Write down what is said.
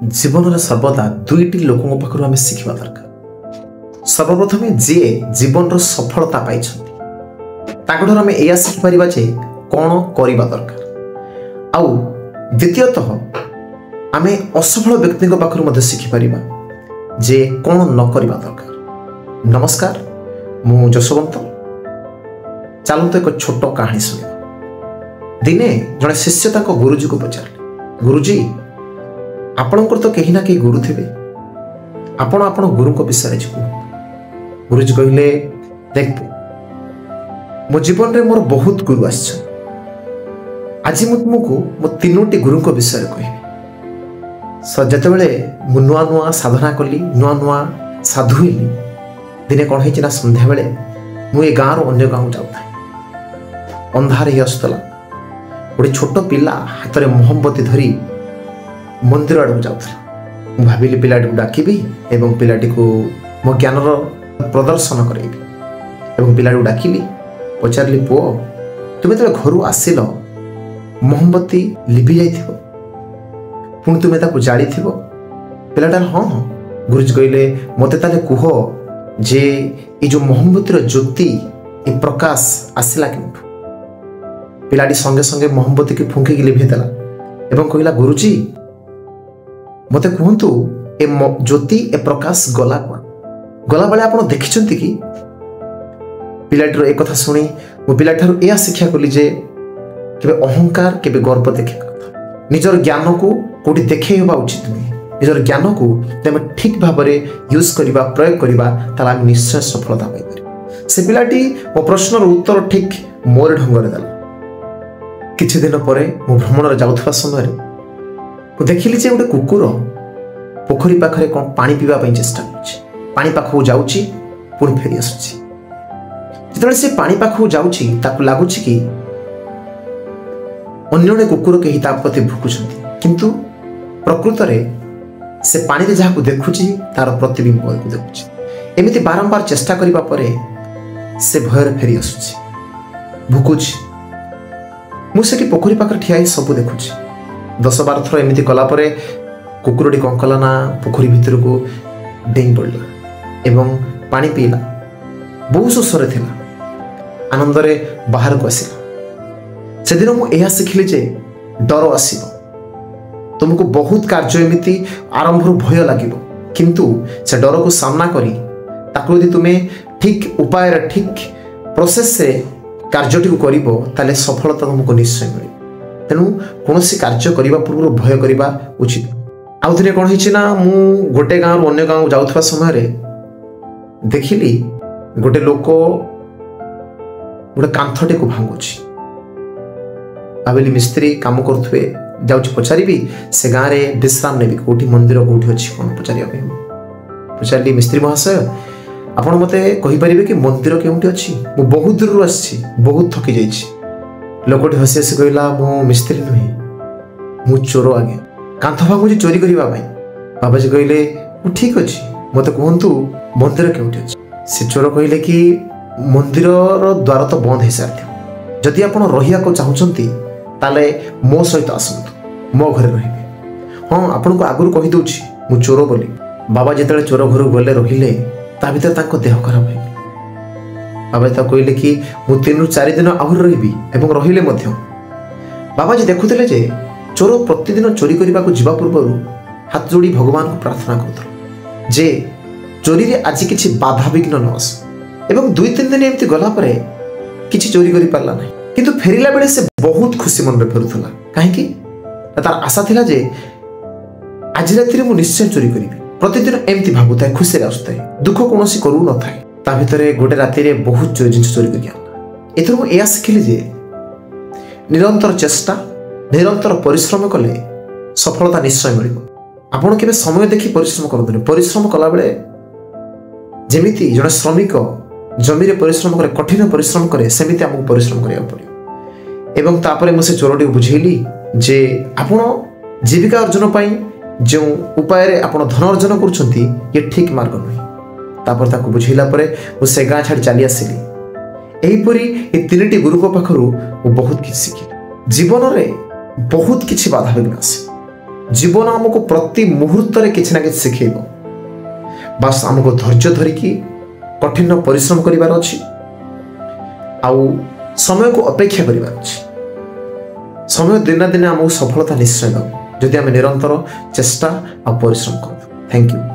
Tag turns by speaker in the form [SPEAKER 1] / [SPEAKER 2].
[SPEAKER 1] जीवन में सर्वदा दुईटी लोकों पाखु आम शिखा दरकार। सर्वप्रथम जी जीवन सफलता पाई आम या शिखिपर जे कौन करवा दरकार। आउ द्वितीयतः आम असफल व्यक्ति पाखु शिखिपर जे कौन न करवा दरकार। नमस्कार, मु जशवंत। चलते एक छोट कहानी शुणा। दिने जड़े शिष्य गुरुजी को पचारे, गुरुजी आपणकर तो कहीं ना कहीं गुरु थे, आपण आपण गुरु को विषय कहूँ। गुरुजी कहले, देख मो जीवन में मोर बहुत गुरु आज तुमको मो तीनोटी गुरु को विषय कह। जिते मु नुआ नुआ साधना कली, नुआ नुआ साधु हेली। दिने कौन है संध्या बेले मु ए गाँव अन्य गाँव जाऊँ। अंधार ही आसला, गोटे छोट पिला हाथ में मोहम्बती धरी मंदिर आड़ जाऊला। भाविली पिलाटी को डाकिबी एवं पिलाटी को मो ज्ञानर प्रदर्शन करेबी। पिलाटी को डाकिली, पचारली, पुओ तुम्हें तो घर आसिल मोहम्बती लिभि जाइथिबो, पुणी तुम्हें ताकू जाली थिबो। पिलाटा हाँ हाँ। गुरुजी कहले, मते ताले कुह जे ये जो मोहम्बतीर ज्योति ये प्रकाश आसिला केउठु। पिलाटी संगे संगे मोहम्बती की फुंकी लिभेदेला एवं कहला, गुरुजी मते कहतु ए ज्योति ए प्रकाश गला गला बेले आप देखिंट कि? पिलाटीर एक कथा शुणी मो पिला या शिक्षा कली जे केबे अहंकार केबे गर्व देखे कथा। निजर ज्ञान को कोठी देखे हेबा उचित नुहे। निजर ज्ञान को तेमे ठीक भाव में यूज करबा, प्रयोग करबा, ताला निश्चय सफलता पाई पारे। से पिलाटी मो प्रश्नर उत्तर ठीक मोर ढंगर देला। किछि दिन परे मो भ्रमण जाउथबा समय देखिली जे गोटे कुकुर पोखरी पाखरे कौन पानी पीवा चेष्टा कर पानी पाखक जाउची, पुणी फेरी आसुची। जिते से पानी पाखक जाउची ताकू लागुची कि अन्य जड़े कुकुर कहीं प्रति भुकुछंती, किंतु प्रकृत में से पानी रे जहाँ देखुची तार प्रतिबिंब को देखुची। एमिति बारंबार चेष्टा करिबा परे से भयर फेरी आसुची, भुकुची। मुझे पोखरी पाखरे ठिया सब देखुची। 10-12 थर एमती कलापर कुकुरटी कौन कला ना पोखरी भितर को डेई पड़ा एवं पानी पीला। बहुत शोषरे थिला, आनंदरे बाहर को आसिला। से दिन मुझे शिखिली जे डर आसीबो, तुमको बहुत कार्य एमती आरंभ भय लगे, किंतु से डर को सामना करी ताकू यदि तुम्हें ठीक उपाय ठीक प्रोसेस से कार्यटी को करिबो ताले सफलता तुमको निश्चय मिले। तेणु कौन कार्य करने पूर्व भय करवा उचित। आउ थे कौन है मु गोटे गाँव अन्य गाँव जाऊा समय देखिली गोटे लोक गोटे कांथटे को भांगुची। भाविली मिस्त्री काम करुवे, जाऊँ पचारि से गाँव में विश्राम नेबी कौटी मंदिर कौटी अच्छी कौन पचार। पचारि, मिस्त्री महाशय आपण मते कहीपर कि मंदिर केउठी अच्छी? मु बहुत दूर आसी, बहुत थकी जाइछि। लोकटी हसी हसी कहला, मु मिस्त्री नुहे, मु चोर आगे कांथ भांगुची चोरी करने। बाबाजी कहले, ठीक अच्छे, मत कहतु मंदिर केउठी अच्छी? से चोर कहले कि मंदिर द्वार तो बंद हो सारी, जदि आप रहा चाहते ताले मो सहित आसतु, मो घरे रहिबे। हाँ, आपन को आगुरी कहीदे मु चोर बोली। बाबा जिते चोर घर गले रहिले ता भीतर तांको देह खराब हो। बाबा तो कहले कि मु 3-4 दिन आहरी रही एवं रहिले मध्य। बाबाजी देखुले जे चोर प्रतिदिन चोरी करने को जीवा पूर्व हाथ जोड़ी भगवान को प्रार्थना कर जे चोरी रे आज किछि बाधा विघ्न न आस। एवं 2-3 दिन एमती गला परे किछि चोरी करि पारला नै, किंतु फेरिला बेले से बहुत खुशी मन रे फेरुथला। काहेकि तार आशा थिला जे आज राति रे मु निश्चय चोरी करिबी। प्रतिदिन एमती भाबुताए, खुशी रे आसुताए, दुख कोनोसी करू न थाए। ता भितरे गोटे राति रे बहुत जिनिस चोरी करिया। एथर मु एया सिखिली जे निरंतर चेष्टा, निरंतर परिश्रम कले सफलता निश्चय मिलिबो। आपण केबे समय देखि परिश्रम करदुनी। परिश्रम कला बेले जेमिति जने श्रमिक जमी रे परिश्रम करे, कठिन परिश्रम करे, सेमिति हमकु परिश्रम करिया पड़ियो। एवं तापरे मु से चोरटी बुझेली जे आपण जीविका अर्जन पई जो उपाय रे आपण धन अर्जन करूछंती ये ठीक मार्ग नहीं। तापर ताकू बुझेला परे मु से गाँ छाड़ी चली आसिली। एहीपरी ए 3टी गुरु को पाखरु मु बहुत किछि शिखिली। जीवन रे बहुत किछि बाधा विघ्न आसे, जीवन आमको प्रति मुहूर्त किसी ना कि शिखेब बास आमको धैर्य धरिकी कठिन परिश्रम करिवार अछि आउ समय को अपेक्षा करिवार अछि समय दिन दिन आमको सफलता निश्चय दब जदि आम निरंतर चेष्टा आ परिश्रम कर। Thank you.